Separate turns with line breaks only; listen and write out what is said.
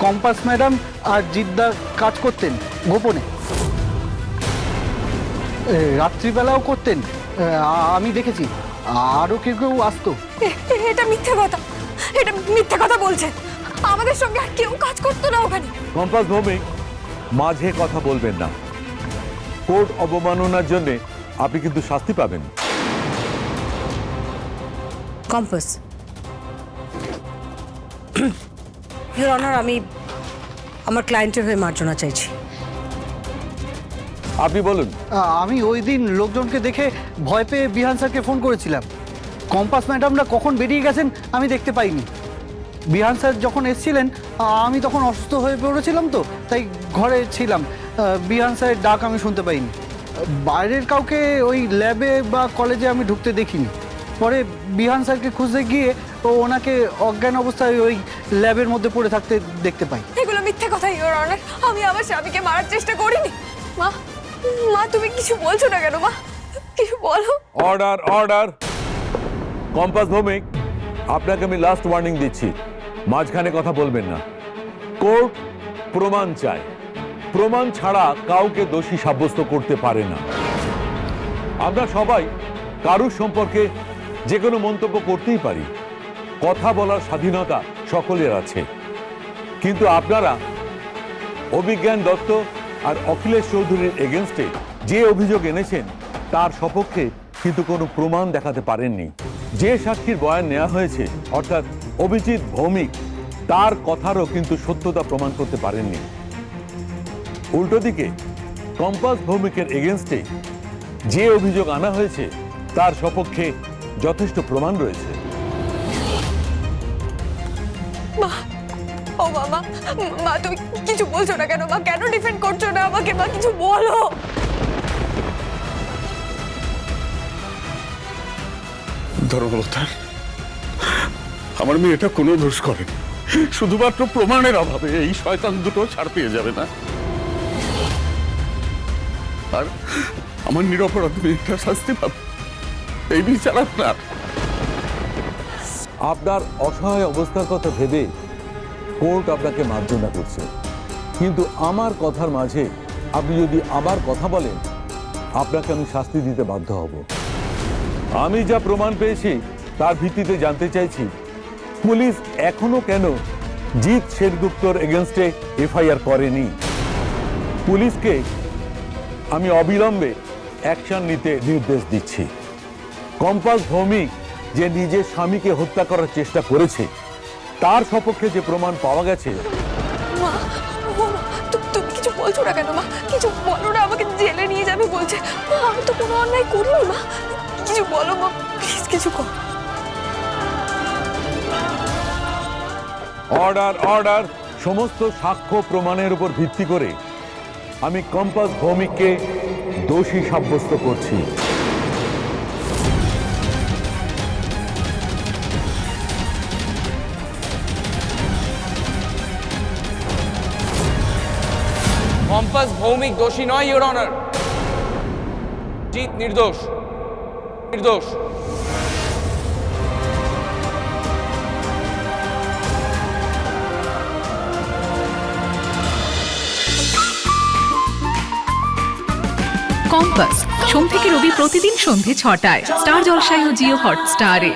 Compass madam আর জিদ্দা কাজ করতেন গোপনে, রাত্রিবেলাও করতেন, আমি দেখেছি। আরও কেউ কেউ আসতো।
এটা মিথ্যে কথা, এটা মিথ্যে কথা বলছে। আমাদের সঙ্গে আর কেউ কাজ করতো না ওখানে।
কম্পাস ভৌমিক, মাঝে কথা বলবেন না। কোর্ট অবমাননার জন্য আপনি কিন্তু শাস্তি পাবেন।
কম্পাস, ইওর অনার, আমি আমার ক্লায়েন্টের হয়ে মার্জনা চাইছি।
আপনি বলুন।
আমি ওই দিন লোকজনকে দেখে ভয় পেয়ে বিহান স্যারকে ফোন করেছিলাম। কম্পাস ম্যাডামরা কখন বেরিয়ে গেছেন আমি দেখতে পাইনি। বিহান স্যার যখন এসেছিলেন আমি তখন অসুস্থ হয়ে পড়েছিলাম, তো তাই ঘরে ছিলাম। বিহান স্যারের ডাক আমি শুনতে পাইনি। বাইরের কাউকে ওই ল্যাবে বা কলেজে আমি ঢুকতে দেখিনি। পরে বিহান স্যারকে খুঁজতে গিয়ে ওনাকে অজ্ঞান অবস্থায় ওই ল্যাবের মধ্যে পড়ে থাকতে দেখতে পাই।
এগুলো মিথ্যে কথা ইওর অনার। আমি আমার স্বামীকে মারার চেষ্টা করিনি। মা, মা তুমি কিছু বলছো না কেন? মা কিছু বলো।
Order, order. কম্পাস ভৌমিক, আপনাকে আমি লাস্ট ওয়ার্নিং দিচ্ছি, মাঝখানে কথা বলবেন না। কোর্ট প্রমাণ চায়, প্রমাণ ছাড়া কাউকে দোষী সাব্যস্ত করতে পারে না। আমরা সবাই কারুর সম্পর্কে যে কোনো মন্তব্য করতেই পারি, কথা বলার স্বাধীনতা সকলের আছে। কিন্তু আপনারা অভিজ্ঞান দত্ত আর অখিলেশ চৌধুরীর এগেনস্টে যে অভিযোগ এনেছেন তার সপক্ষে কিন্তু কোনো প্রমাণ দেখাতে পারেননি। যে সাক্ষীর বয়ান নেওয়া হয়েছে অর্থাৎ অভিজিৎ ভৌমিক, তার কথারও কিন্তু সত্যতা প্রমাণ করতে পারেননি। উল্টো দিকে কম্পাস ভৌমিকের এগেনস্টে যে অভিযোগ আনা হয়েছে তার সপক্ষে যথেষ্ট প্রমাণ রয়েছে।
মা, ও মামা, মা তুমি কিছু বলছো না কেন? মা কেন ডিফেন্ড করছো না আমাকে? মা কিছু বলো।
ধর্মলতা, আমার মেয়েটা কোনো দোষ করেনি। শুধুমাত্র প্রমাণের অভাবে এই শয়তান দুটো ছাড় পেয়ে যাবে না। আর আমার নিরপরাধ মেয়েটা শাস্তি পাবে, এই বিচার আপনার।
আপনার অসহায় অবস্থার কথা ভেবে কোর্ট আপনাকে মার্জনা করছে, কিন্তু আমার কথার মাঝে আপনি যদি আবার কথা বলেন আপনাকে আমি শাস্তি দিতে বাধ্য হব। আমি যা প্রমাণ পেয়েছি তার ভিত্তিতে জানতে চাইছি, পুলিশ এখনো কেন জিৎ সেনগুপ্তর এগেনস্টে এফআইআর করেনি? পুলিশকে আমি অবিলম্বে অ্যাকশন নিতে নির্দেশ দিচ্ছি। কম্পাস ভৌমিক যে নিজের স্বামীকে হত্যা করার চেষ্টা করেছে তার সপক্ষে যে প্রমাণ পাওয়া গেছে।
মা, ও মা, তুমি কিছু বলছো না কেন? মা কিছু বলো না, আমাকে জেলে নিয়ে যাবে বলছে। মা আমি তো কোনো অন্যায় করিনি। মা কিছু বলো মা, প্লিজ কিছু কর।
Order, order. সমস্ত সাক্ষ্য প্রমাণের উপর ভিত্তি করে আমি কম্পাস ভৌমিককে দোষী সাব্যস্ত করছি।
কম্পাস ভৌমিক দোষী নয় ইওর অনার। জিৎ নির্দোষ, নির্দোষ।
কম্পাস সোম থেকে রবি প্রতিদিন সন্ধে ৬টায় স্টার জলসায় ও জিও হটস্টারে।